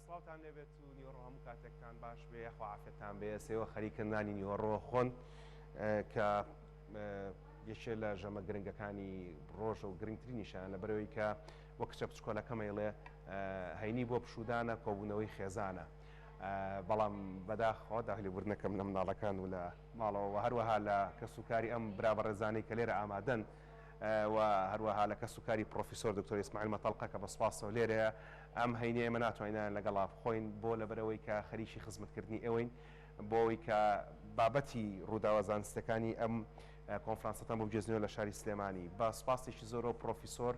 سڵاوتان لێبێت و نیوەڕۆ هەموو کاتێکتان باش بێ خواعافێتان بێ سێوە خەریکردنانی نیوەڕۆ خۆن کە یەکێ لە ژەمە گرنگەکانی ڕۆژە و گرنگترینیشان لە بەرەوەی کە وەک کچە بچکۆلەکەمەیڵێ هەینی بۆ پشودانە کۆبوونەوەی خێزانە بەڵام بەداخەوە داخلیبوردنەکەم لە مناڵەکان و لە ماڵەوە هەروەها لە کەسوکاری ئەم برابەڕێزانەی کە لێرە ئامادەن و هەروەها لە کەسوکاری پرۆفیسۆر دکتۆر ئیسماعیل مەتەڵقە کە بەسپاسەوە لێرەیە ئەم هەینی ئێمە ناتوانین لەگەڵا بخۆین بۆ لەبەرەوەی کە خەریکی خزمەتکردنی ئێوەین بۆەوەی کە بابەتی ڕووداوە زانستەکانی ئەم کۆنفرانسەتان بۆ بجێزنەوە لە شاری سلێمانی بە سپاسێکی زۆرەوە پرۆفیسۆر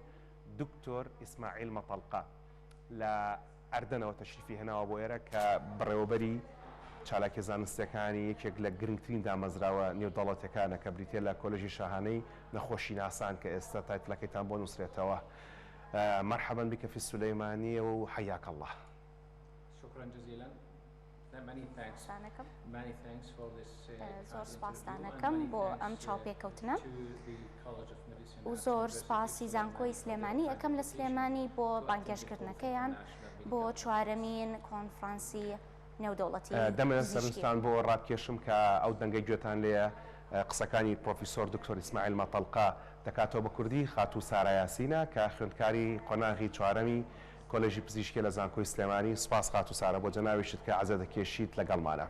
دکتۆر ئیسماعیل مەتەڵقە لە ئەردەنەوە تەشریفی هێناوە بۆ ئێرە کە بڕێوەبەری چالاکی زانستەکانی یەکێک لە گرنگترین دامەزراوە نێودەوڵەتیەکانە کە بریتە لە کۆلێژی شاهانەی نەخۆشی ناسان کە ئێستا تایتڵەکەیتان بۆ نووسرێتەوە. مرحبا بك في السليمانية وحياك الله. شكرا جزيلا. Many thanks for this زۆر سپاس دانەکەم بۆ ئەم چاوپێکەوتنە و زۆر سپاسی زانکۆی سلێمانی ئەەکەم لە سلێمانی بۆ بانگێشکردنەکەیان بۆ چوارەمین کۆنفرانسی نێودەوڵەتی. دەمە سەرنجتان بۆ ڕابکێشم کە ئەو دەنگەی گوێتان لێە قسەکانی پرۆفیسۆر دکتۆر ئیسماعیل مەتەڵقە دەکاتەوە بە کوردی خاتوو سارا یاسینە کە خوێندکاری قۆناغی چوارەمی کۆلێژی پزیشکی لە زانکۆی سلێمانی. سپاس خاتوو سارا بۆ جەناویشت کە عەزە دەکێشیت لەگەڵمانە.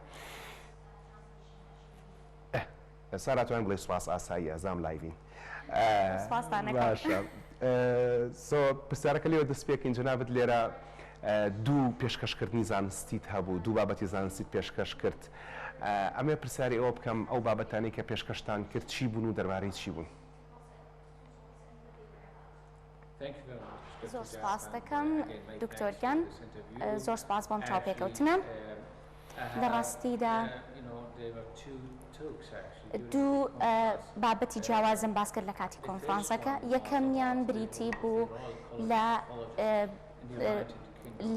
ساراتوان بڵێ سپاس ئاسایی ئەزام لایڤین. سپاسدانەکەم. پرسیارەکە لێوە دەست پێکەین جەنابەت لێرە دوو پێشکەشکردنی زانستیت هەبوو دوو بابەتی زانستیت پێشکەش کرد. ئەمێ پرسیاری ئەوە بکەم ئەو بابەتانی کە پێشکەشتان کرد چی بوون و دەربارەی چی بوون؟ زۆر سپاس دەکەم دکتۆرگیان زۆر سپاس بۆم چاوپێکەوتنە. لە ڕاستیدا دوو بابەتی جیاوازم باس کرد لە کاتی کۆنفرانسەکە. یەکەمیان بریتی بوو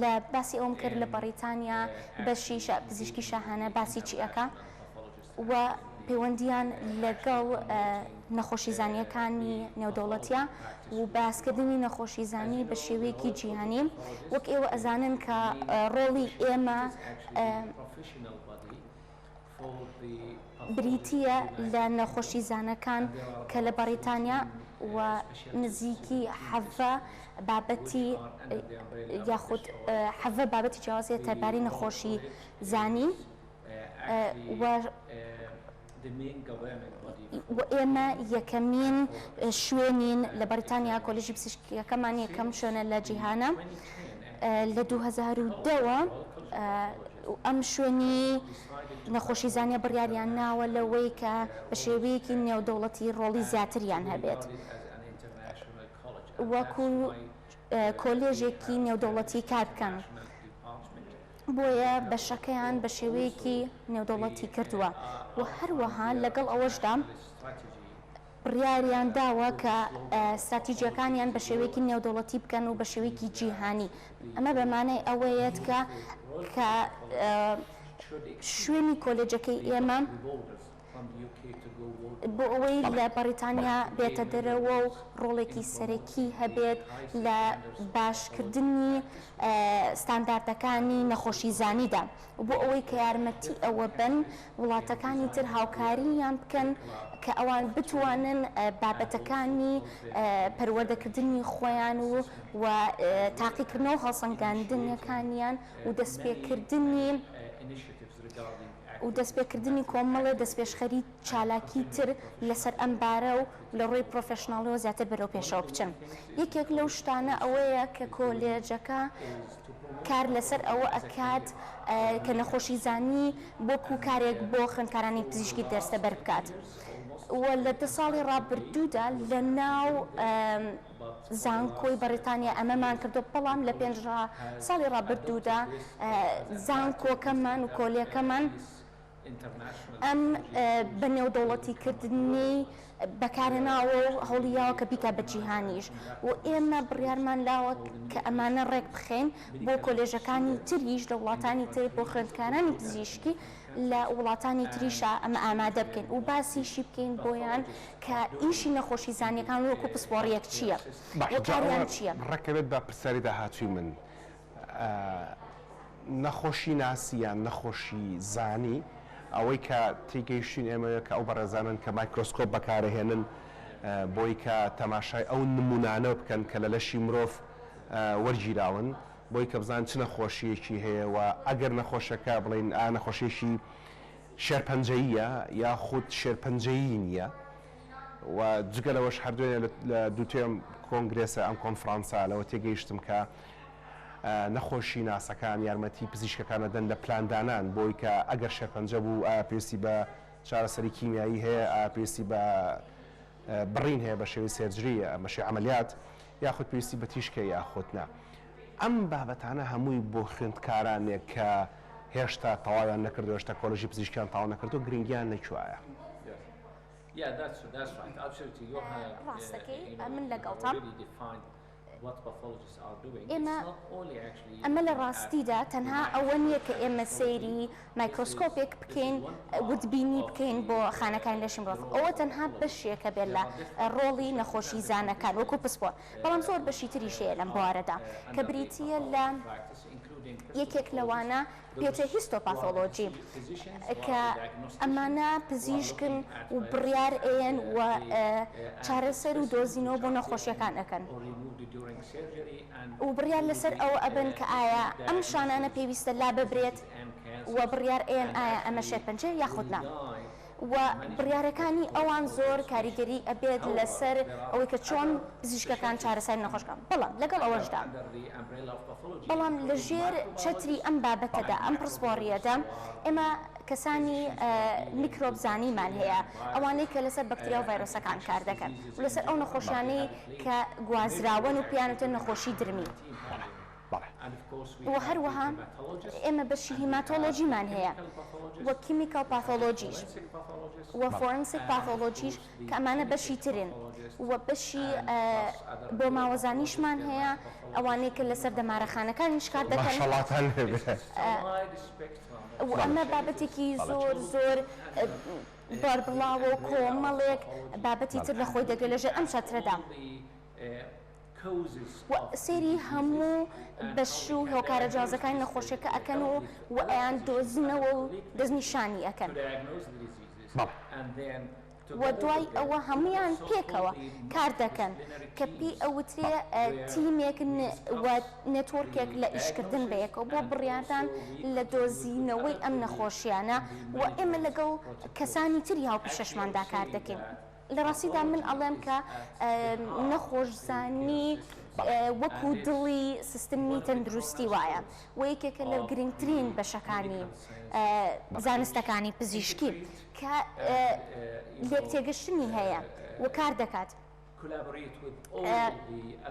لە باسی ئەوم کرد لە بەریتانیا بەشی پزیشکی شاهانە باسی چیەکە و پەیوەندیان لەگەڵ نەخۆشی زانیەکانی نێودەوڵەتیە و باسکردنی نەخۆشی زانی بە شێوەیەکی جیهانی وەک ئێوە ئەزانن کە ڕۆڵی ئێمە بریتیە لە نەخۆشی زانەکان کە لە بەریتانیا و نزیکی حەڤە بابەتی یاخود حەڤە بابەتی جیاوازیە دەربارەی نەخۆشی زانی و ئێمە یەکەمین شوێنین لە بەریتانیا کۆلێژی پزیشکیەکەمان یەکەم شوێنە لە جیهانە لە 2010ەوە ئەم شوێنی نەخۆشی زانیە بڕیاریان ناوە لەوەی کە بە شێوەیەکی نێودەوڵەتی ڕۆڵی زیاتریان هەبێت وەکو کۆلێژێکی نێودەوڵەتی کار بکەن. بۆیە بەشەکەیان بە شێوەیەکی نێودەوڵەتی کردووە و هەروەها لەگەڵ ئەوەشدا بڕیاریان داوە کە استراتیژیەکانیان بە شێوەیەکی نێودەوڵەتی بکەن و بە شێوەیەکی جیهانی. ئەمە بەمانای ئەوەیەت کە شوێنی کۆلێجەکەی ئێمە بۆ ئەوەی لە بەریتانیا بێتە دەرەوە و ڕۆڵێکی سەرەکی هەبێت لە باشکردنی ستانداردەکانی نەخۆشی زانیدا بۆ ئەوەی کە یارمەتی ئەوە بن وڵاتەکانی تر هاوکاریان بکەن کە ئەوان بتوانن بابەتەکانی پەروەردەکردنی خۆیان و تاقیکردنەوە هەڵسەنگاندنیەکانیان و دەستپێکردنی کۆمەڵە دەستپێشخەری چالاکی تر لەسەر ئەم بارە و لە ڕۆی پرۆفێشناڵەوە زیاتر بەرەو پێشەوە بچن. یەکێک لەو شتانە ئەوەیە کە کۆلێجەکە کار لەسەر ئەوە ئەکات کە نەخۆشی زانی بۆکو کارێک بۆ خوێندکارانی پزیشکی دەستەبەر بکات. لە 2 ساڵی ڕابردوودا لە ناو زانکۆی بەریتانیا ئەمەمان کردو بەڵام لە 5 ساڵی ڕابردوودا زانکۆکەمان و کۆلێکەمان ئەم بە نێودەوڵەتیکردنی بەکارهێناوە و هەوڵیاوە کە بیکە بە جیهانیش و ئێمە بڕیارمان لاوە کە ئەمانە ڕێک بخێن بۆ کۆلێژەکانی تریش لە وڵاتانی تر بۆ خوێندکارانی پزیشکی لە وڵاتانی تریشە ئەمە ئامادە بکەین و باسیشی بکەین بۆیان کە ئیشی نەخۆشی زانیەکان وەکو پسپۆڕیەک چییە وەکاریان چییە. ڕەکەوێت بە پرسیاری داهاتووی من نەخۆشی ناسییان نەخۆشی زانی ئەوەی کە تێگەیشتین ئێمەیە کە ئەو بەڕێزانن کە مایکرۆسکۆپ بەکارهێنن بۆی کە تەماشای ئەو نمونانە بکەن کە لە لەشی مرۆڤ وەرگیراون بۆی کە بزان چ نەخۆشیەکی هەیە و ئەگەر نەخۆشەکە بڵین نەخۆشیێکی شێرپەنجەییە یاخود شێرپەنجەیی نییە و جگە لەوەش هەردوێنێ لە دووتێم کۆنگرێسە ئەم کۆنفرانسا لەوە تێگەیشتم کە نەخۆشی ناسەکان یارمەتی پزیشکەکانە دەن لە پلاندانان بۆی کە ئەگەر شێرپەنجە بوو ئایا پێویستی بە چارەسەری کیمیایی هەیە ئایا پێویستی بە بڕین هەیە بە شێوەی سێرجری مەشی عملیات یاخود پێویستی بە تیشکە یاخودنا ئەم بابەتانە هەمووی بۆ خوێندکارانێک کە هێشتا تەواویان نەکردو هێشتا کۆلژی پزیشکیان تاوا نەکردو گرنگیان نەکوایە. Yeah, that's right. Absolutely, you have من لەگەڵتان already defined what pathologists are doing. ئێمە It's not only actually ئەمە لە ڕاستیدا تەنها ئەوە نییە کە ئێمە سەیری مایکرۆسکۆپێک بکەین وتبینی بکەین بۆ خانەکان لەشی مرۆڤ ئەوە تەنها بەشێکە بێت لە ڕۆڵی نەخۆشی زانەکان وەکو پسپۆ بەڵام زۆر بەشی تریشەیە لەم بوارەدا کە بریتیە لە یەکێک لەوانە پێوتە هیستۆپاثۆلۆجی کە ئەمانە پزیشکن و بڕیار ئێن و چارەسەر و دۆزینەوە بۆ نەخۆشیەکان ئەەکەن و بڕیار لەسەر ئەوە ئەبن کە ئایا ئەم شانانە پێویستە لا ببرێت و بڕیار ئێن ئایا ئەمە شێرپەنجە یاخودنا و بڕیارەکانی ئەوان زۆر کاریگەری ئەبێت لەسەر ئەوەی کە چۆن پزیشکەکان چارەسەر نەخۆشەکان بەڵام لەگەڵ ئەوەشدا بەڵام لە ژێر چەتری ئەم بابەتەدا ئەم پرسپۆڕیەدا ئێمە کەسانی میکرۆبزانیمان هەیە ئەوانەی کە لەسەر بەکتریا و ڤایرۆسەکان کار دەکەن و لەسەر ئەو نەخۆشیانەی کە گوازراون و پیانوتە نەخۆشی درمی و هەروەها ئێمە بەشی هیماتۆلۆژیمان هەیە وە کیمیکال پاثۆلۆجیش وە فۆرنسیک پاثۆلۆجیش کە ئەمانە بەشی ترن وە بەشی بۆ ماوەزانیشمان هەیە ئەوانەی کە لەسەر دەمارەخانەکانیش کار دەکەن و ئەمە بابەتێکی زۆر زۆر بەربڵاوە و کۆمەڵێک بابەتی تر لە خۆی دەگرێت لەژێر ئەم چەترەدا سێری هەموو بەش و هۆکارە جیازەکانی نەخۆشیەکە ئەکەن و ئەیان دۆزنەوە و دەستنیشانی ئەکەن و دوای ئەوە هەمویان پێکەوە کار دەکەن کە پێی ئەوترێ تیمێک نێتۆرکێک لە ئیشکردن بەیەکەوە بۆ بڕیاردان لە دۆزینەوەی ئەم نەخۆشیانە و ئێمە لەگەڵ کەسانی تری هاوپیشەشماندا کار دەکەین. لە ڕاستیدا من ئەڵێم کە نەخۆشزانی وەکو دڵی سیستمی تەندروستی وایە و یەکێکە لە گرنگترین بەشەکانی زانستەکانی پزیشکی کە لێک تێگەشتنی هەیە و کار دەکات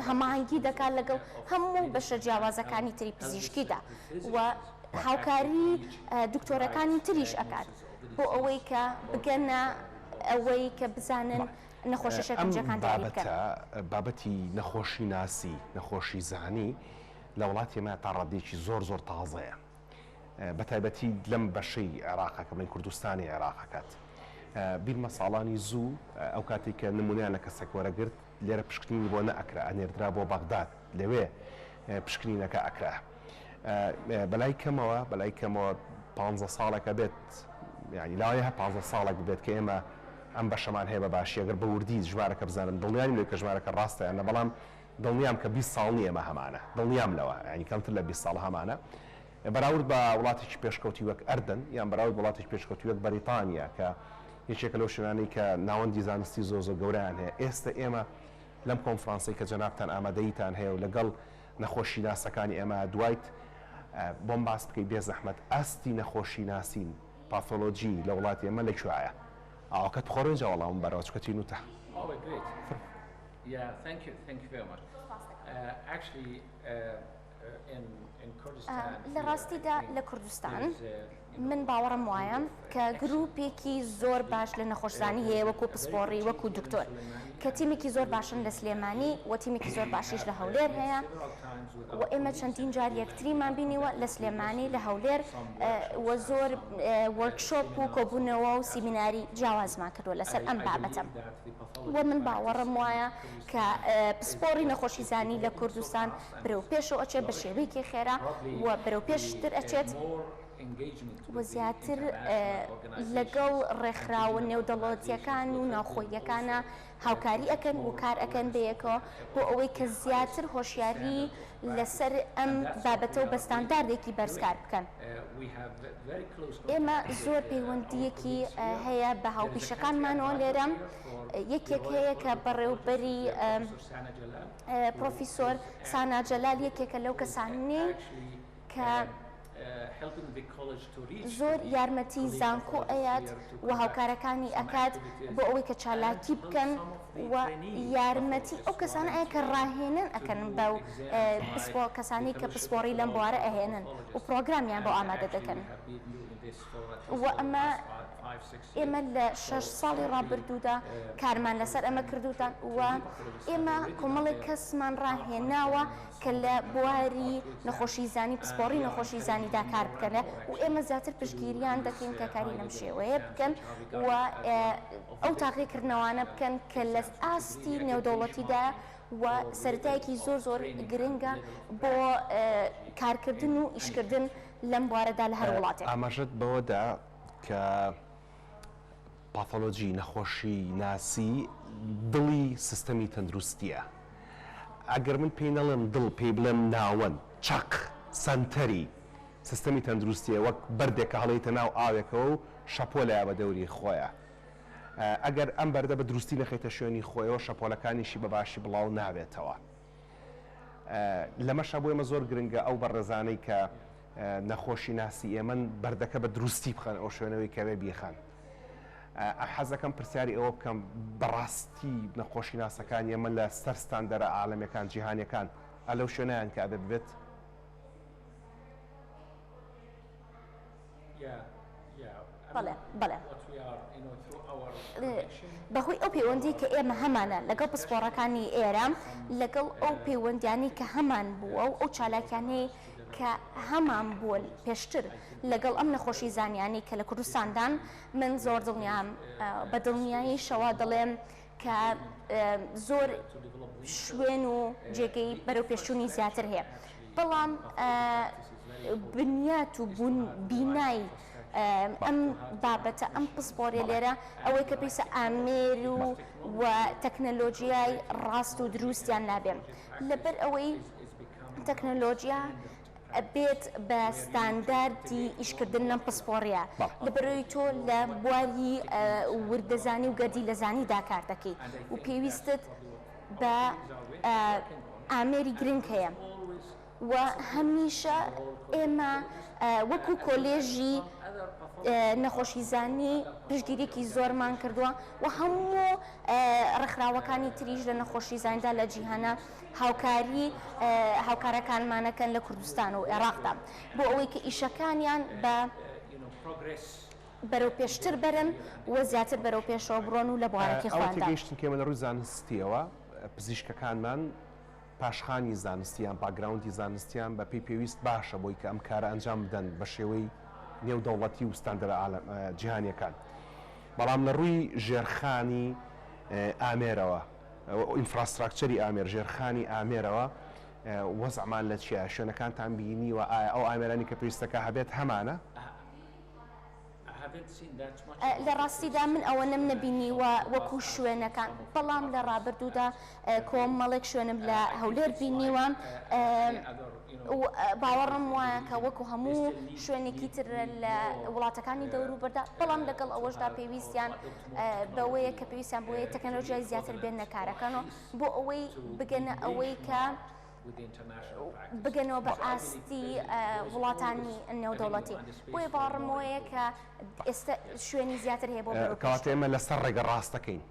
هەماهەنگی دەکات لەگەڵ هەموو بەشە جیاوازەکانی تری پزیشکیدا و هاوکاری دکتۆرەکانی تریش ئەکات بۆ ئەوەی کە بگەنە ئەوەی کە بزانن نەخۆشی شەرپەنجەکان داری بکەن. بابەتی نەخۆشی ناسی نەخۆشی زانی لە وڵاتی ئێمە تا ڕادێکی زۆر زۆر تازەیە بە تایبەتی لەم بەشەی عێراقەکە بڵین کوردستانی عێراقەکەات بیرمە ساڵانی زوو ئەو کاتێک کە نمونیان لە کەسێک وەرەگرت لێرە پشکنینی بۆ نەئەکرا ئەنێردرا بۆ بەغداد لەوێ پشکنینەکە ئەکرا بەلای کەمەوە 15 ساڵێکە بێت یعنی لاوەیە 15 ساڵێک بێت کە ئێمە ئەم بەشەمان هەیە بە باشی ئەگەر بە وردی ژمارەکە بزانن دڵنیانی لێ کە ژمارەکە ڕاستەیانە بەڵام دڵنیام کە 20 ساڵ نیە ئەمە هەمانە دڵنیام لەوە ینی کەمتر لە 20 ساڵ هەمانە بەراورد بە وڵاتێکی پێشکەوتی وەک ئەردن یان بەراورد وڵاتێکی پێشکەوتی وەک بەریتانیا کە یەکێکە لەو شوێنانەی کە ناوەندی زانستی زۆر زۆر گەورەیان هەیە ئێستا ئێمە لەم کۆنفرانسەی کە جەنابتان ئامادەیتان هەیە و لەگەڵ نەخۆشی ناسەکانی ئێمە دوایت بۆم باس بکەی بێ زەحمەت ئەستی نەخۆشی ناسین پاثۆلۆجی لە وڵاتی ئێمە لەکوێیە ئاوەکەت بخۆڕێنجە وەڵام بەرەوە چکەتی نوتە. لە ڕاستیدا لە کوردستان من باوەڕم وایە کە گروپێکی زۆر باش لە نەخۆشزانی هەیە وەکو پسپۆڕی وەکو دکتۆر کە تیمێکی زۆر باشن لە سلێمانی و تیمێکی زۆر باشیش لە هەولێر هەیە و ئێمە چەندین جار یەکتریمان بینیوە لە سلێمانی لە هەولێر و زۆر وەرکشۆپ و کۆبوونەوە و سیمیناری جیاوازمان کردووە لەسەر ئەم بابەتە و من باوەڕم وایە کە پسپۆڕی نەخۆشیزانی لە کوردستان برەو پێشەوە ئەچێت بە شێوەیەکی خێرا و بەرەو پێشتر ئەچێت و زیاتر لەگەڵ ڕێکخراوە نێودەوڵەتیەکان و ناوخۆییەکانە هاوکاری ئەکەن و کار ئەکەن بەیەکەوە بۆ ئەوەی کە زیاتر هۆشیاری لەسەر ئەم بابەتە و بە ستانداردێکی بەرزکار بکەن. ئێمە زۆر پەیوەندیەکی هەیە بە هاوپیشەکانمانەوە لێرە یەکێک هەیە کە بەڕێوەبەری پرۆفیسۆر سانا جەلال یەکێکە لەو کەسانەی کە زۆر یارمەتی زانکۆ ئەیات و هاوکارەکانی ئەکات بۆ ئەوەی کە چالاکی بکەن و یارمەتی ئەو کەسانە ئەیە کە ڕاهێنن ئەکەن بەو کەسانی کە پسپۆڕی لەم بوارە ئەهێنن و پرۆگرامیان بۆ ئامادە دەکەن و ئێمە لە 6 ساڵی ڕابردوودا کارمان لەسەر ئەمە کردوتان و ئێمە کۆمەڵی کەسمان ڕاهێناوە کە لە بواری نەخۆشیزانی پسپۆڕی نەخۆشیزانیدا کار بکەنە و ئێمە زیاتر پشتگیریان دەکەین کە کاری لەم شێوەیە بکەن و ئەو تاقیکردنەوانە بکەن کە لە ئاستی نێودەوڵەتیدا و سەرەتایەکی زۆر زۆر گرنگە بۆ کارکردن و ئیشکردن لەم بوارەدا لە هەر وڵاتێک. ئاماژەت بەوەدا کە پاثۆلۆجی نەخۆشی ناسی دڵی سیستەمی تەندروستیە. ئەگەر من پێی نەڵێم دڵ پێی بڵێم ناوەن چەق سەنتەری سیستەمی تەندروستیە وەک بەردێکە هەڵێتە ناو ئاوێکەوە و شەپۆلەیە بە دەوری خۆیە. ئەگەر ئەم بەردە بە دروستی نەخێتە شوێنی خۆیەوە شەپۆلەکانیشی بەباشی بڵاو ناوێتەوە. لەمەشە بۆ ئێمە زۆر گرنگە ئەو بەڕێزانەی کە نەخۆشی ناسی ئێمە بەردەکە بە دروستی بخەن ئەو شوێنەوەی کەوێ بیخەن. حەزەکەم پرسیاری ئەوە بکەم بەڕاستی نەخۆشی ناسەکان ئێمە لە سەر ستاندەرە عالەمیەکان جیهانیەکان ئەلەو شوێنیان کە ئەبێ ببێت؟ بەڵێ بەڵێ بەهۆی ئەو پەیوەندی کە ئێمە هەمانە لەگەڵ پسپۆڕەکانی ئێرە لەگەڵ ئەو پەیوەندیانی کە هەمان بووە و ئەو چالاکیانەی کە هەمان بوون پێشتر لەگەڵ ئەم نەخۆشی زانیانی کە لە کوردستاندان من زۆر دڵنیام بە دڵنیایی شەوا دەڵێم کە زۆر شوێن و جێگەی بەرەو پێشچوونی زیاتر هەیە بەڵام بنیات و بینای ئەم بابەتە ئەم پسپۆڕێ لێرە ئەوەی کە پێویستە ئامێر و تەکنەلۆژیای ڕاست و دروستیان نابێن لەبەر ئەوەی تەکنەلۆژیا بێت بە ستانداردی ئیشکردن لەم پسپۆڕیە لەبەرەوەی تۆ لە بواری وردەزانی و گەردی لەزانیدا کار دەکەی و پێویستت بە ئامێری گرنگ هەیە و هەمیشە ئێمە وەکو کۆلێژی نەخۆشیزانی پشتگیریکی زۆرمان کردووە و هەموو ڕێکخراوەکانی تریش لە نەخۆشیزانیدا لە جیهانە هاوکارەکانمانەکەن لە کوردستان و عێراقدا بۆ ئەوەی کە ئیشەکانیان بە بەرەو پێشتر بەرن و زیاتر بەرەو پێشەوە بڕۆن و لە بوارەکی خواندا. ئەوە گەیشتن کێمە لە ڕووی زانستیەوە پزیشکەکانمان پاشخانی زانستیان باگراوندی زانستیان بە پێی پێویست باشە بۆی کە ئەم کارە ئەنجام بدەن بە شێوەی نێودەوڵەتی و ستاندەرە جیهانیەکان بەڵام لە ڕووی ژێرخانی ئامێرەوە ئینفراستراکچەری ئامێر ژێرخانی ئامێرەوە وەزعمان لە چیە شوێنەکانتان بینی و ئایا ئەو ئامێرانی کە پێویستەکە هەبێت هەمانە؟ لە ڕاستیدا من ئەوە نەم نەبینیوە وەکو شوێنەکان بەڵام لە ڕابردوودا کۆمەڵێک شوێنم لە هەولێر بینیوە باوەڕم وایە کە وەکو هەموو شوێنێکی تر لە وڵاتەکانی دەوروبەردا بەڵام لەگەڵ ئەوەشدا پێویستیان بەوەیە کە پێویستیان بۆیە تەکنەلۆژیای زیاتر بێنە کارەکەنەوە بۆ ئەوەی بگەنە ئەوەی کە بگەنەوە بە ئاستی وڵاتانی نێودەوڵەتی بۆیە باڕمەوەیە کە ئێستا شوێنی زیاتر هەیە بۆ کەواتە ئێمە لەسەر ڕێگە ڕاستەکەین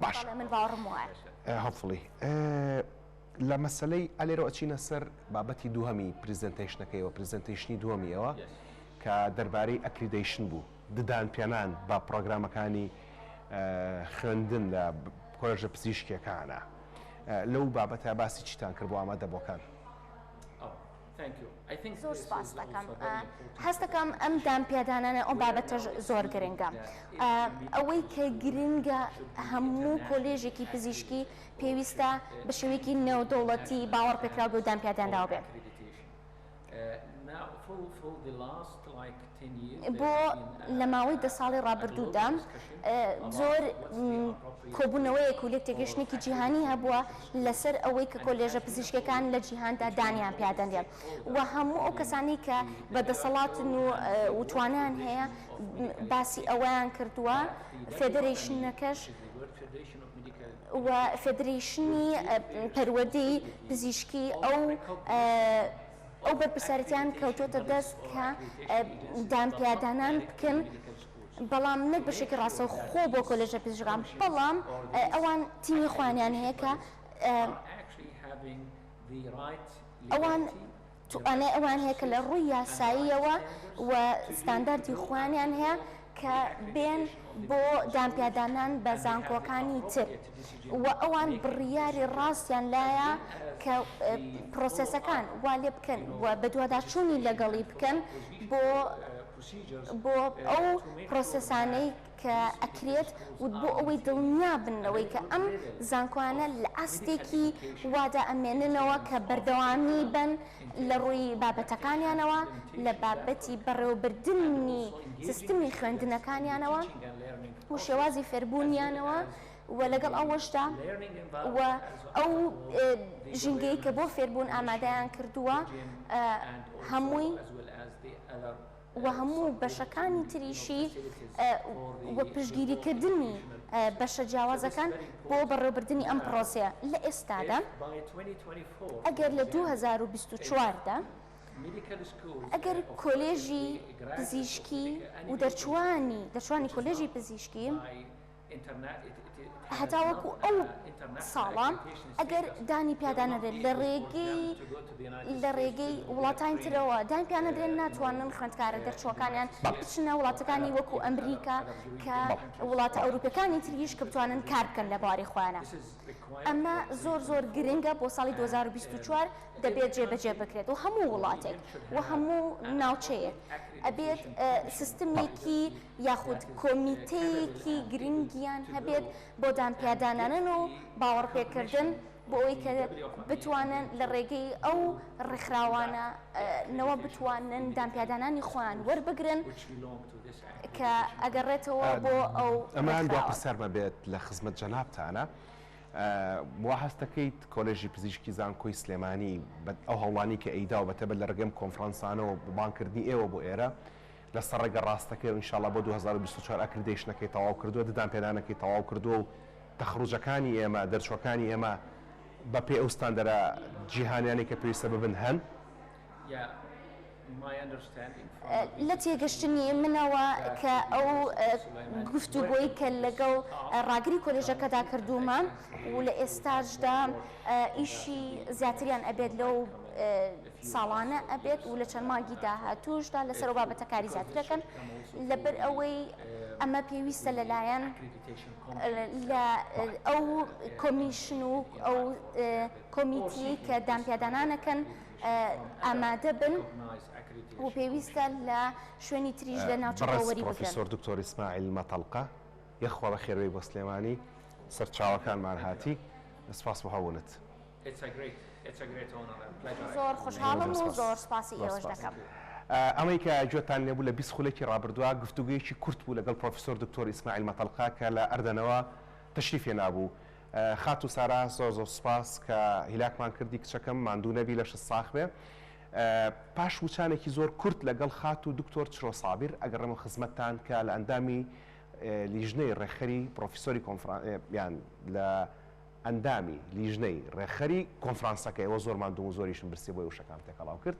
باش من باوەڕم وایە هەفڵی لە مەسلەی ئەلێرە ئەچینە سەر بابەتی دووهەمی پریزنتیشنەکەیەوە پریزنتیشنی دووەمیەوە کە دەربارەی ئەکریدیشن بوو ددان پێنان با پرۆگرامەکانی خوێندن لە کۆلێژە پزیشکیەکانە لەو بابەتە باسی چیتان کرد بۆ ئامادە بۆکان زۆر سپاس دەکەم هەست دەکەم ئەم دامپێدانانە ئەو بابەتە زۆر گرنگە ئەوەی کە گرنگە هەموو کۆلێژێکی پزیشکی پێویستە بە شێوەیەکی نێودەوڵەتی باوەڕ پێکراو بێ و دامپێدانراو بێ بۆ لە ماوەی 10 ساڵی ڕابردوودا زۆر کۆبوونەوەیەک و لێک تێگەشتێکی جیهانی هەبووە لەسەر ئەوەی کە کۆلێژە پزیشکەکان لە جیهاندا دانیان پیادەنێن و هەموو ئەو کەسانی کە بەدەسەڵاتن و توانیان هەیە باسی ئەوەیان کردووە فێدەرێشنەکەش و فێدریشنی پەروەردەی پزیشکی ئەو بەرپرسیارەتیان کەوتۆتە دەست کە دامپیادانان بکەن بەڵام نەک بەشێکی ڕاستەوە خۆ بۆ کۆلێژە پزیشکان بەڵام ئەوان تیمی خوانیان هەیە کە ئەوان هەیە کە لە ڕووی یاساییەوە و ستانداردی خوانیان هەیە کە بێن بۆ دامپیادانان بە زانکۆکانی تر و ئەوان بڕیاری ڕاستیان لایە کە پرۆسەسەکان وا لێ بکەن و بە دوواداچوونی لەگەڵی بکەن بۆ ئەو پرۆسەسانەی کە ئەکرێت و بۆ ئەوەی دڵنیا بنەوەی کە ئەم زانکۆیانە لە ئاستێکی وادا ئەمێننەوە کە بەردەوامی بن لە ڕووی بابەتەکانیانەوە لە بابەتی بەڕێوەبردننی سیستمی خوێندنەکانیانەوە و شێوازی فێربوونیانەوە و لەگەڵ ئەوەشدا و ئەو ژینگەی کە بۆ فێربوون ئامادەیان کردووە هەمووی و هەموو بەشەکانی تریشی وە پشتگیریکردنی بەشە جیاوازەکان بۆ بەڕێوەبردننی ئەم پرۆسەیە لە ئێستادا ئەگەر لە 2024دا ئەگەر کۆلێژی پزیشکی و دەرچوانی کۆلێژی پزیشکی هەتاوەکو ئەو ساڵە ئەگەر دانی پیادانەرێت لە ڕێگەی وڵاتانی ترەوە دانی پیانەدرێن ناتوانن خوێندکارە دەرچووەکانیان بچنە وڵاتەکانی وەکو ئەمریکا کە وڵاتە ئەوروپیەکانی تریش کە بتوانن کار بکەن لە بواری خوانە ئەمە زۆر گرنگە بۆ ساڵی 2024 دەبێت جێبەجێ بکرێت و هەموو وڵاتێک و هەموو ناوچەیەک ئەبێت سیستمێکی یاخود کۆمیتەیەکی گرنگیان هەبێت بۆ دامپیادانانن و باوەڕ پێکردن بۆ ئەوەی کە بتوانن لە ڕێگەی ئەو ڕێکخراوانەوە بتوانن دامپیادانانی خۆیان وەربگرن کە ئەگەڕێتەوە بۆ ئەو ئەمان دوا پرسیارمە بێت لە خزمەت جەنابتانە وا هەستەکەیت کۆلێژی پزیشکی زانکۆی سلێمانی ئەو هەوڵانی کە ئەیدا و بەتەبەت لە ڕێگەم کۆنفرانسانەوە بانکردنی ئێوە بۆ ئێرە لەسەر ڕێگە ڕاستەکەی و ئینشاڵڵا بۆ 2024 ئەکریدیشنەکەی تەواو کردووە ددانپێدانەکەی تەواو کردووە و تەخروجەکانی ئێمە دەرچوەکانی ئێمە بە پێ ئەو ستاندەرە جیهانیانی کە پێویستە ببن هەن لە تێگەشتنی منەوە کە ئەو گفتوگۆی کە لەگەڵ ڕاگری کۆلێژەکەدا کردومە و لە ئێستاژدا ئیشی زیاتریان ئەبێت لەو ساڵانە ئەبێت و لە چەند مانگی داهاتووشدا لەسەر بابەتەکاری زیاترەکەن لەبەر ئەوەی ئەمە پێویستە لەلایەن لە ئەو کۆمیشن و ئەو کۆمیتی کە دامپیادانانەکەن ئامادە بن و پێویستە لە شوێنی تریژ لە ناوچەوەری بکەن. پرۆفیسۆر دکتۆر ئیسماعیل مەتەڵقە یەخوا بە خێرەوەی بۆ سلێمانی سەرچاوەکانمان هاتی سپاس بۆ هەوونت. زۆر خۆشحاڵم و زۆر سپاسی ئێوەش دەکەم. ئەمەی کە گوێتان لێبوو لە 20 خولێکی ڕابردووە گفتوگویەکی کورت بوو لەگەڵ پرۆفیسۆر دکتۆر ئیسماعیل مەتەڵقە کە لە ئەردەنەوە تەشریفێ نابوو. خات و سارا زۆر سپاس کە هیلاکمان کردی کچەکەم ماندوو نەبی لە شت ساخ بێ. پاش وچانێکی زۆر کورت لەگەڵ خات و دکتۆر چرۆ سابیر ئەگەڕێمە خزمەتتان کە لە ئەندامی لیژنەی ڕێخەری پرۆفیسۆری یان لە ئەندامی لیژنەی ڕێخەری کۆنفرانسەکە ئەوە زۆر ماندوو و زۆریشم برسی بۆی وشەکان تێکەڵاو کرد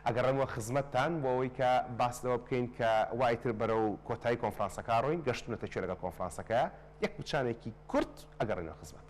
ئەگەڕێمەوە خزمەتتان بۆ ئەوەی کە باسەوە بکەین کە وایتر بەرەو کۆتایی کۆنفرانسەکە ڕۆین گەشتونەتە کوێ لەگەڵ کۆنفرانسەکە یەک وچانێکی کورت ئەگەڕێنەوە خزمەت.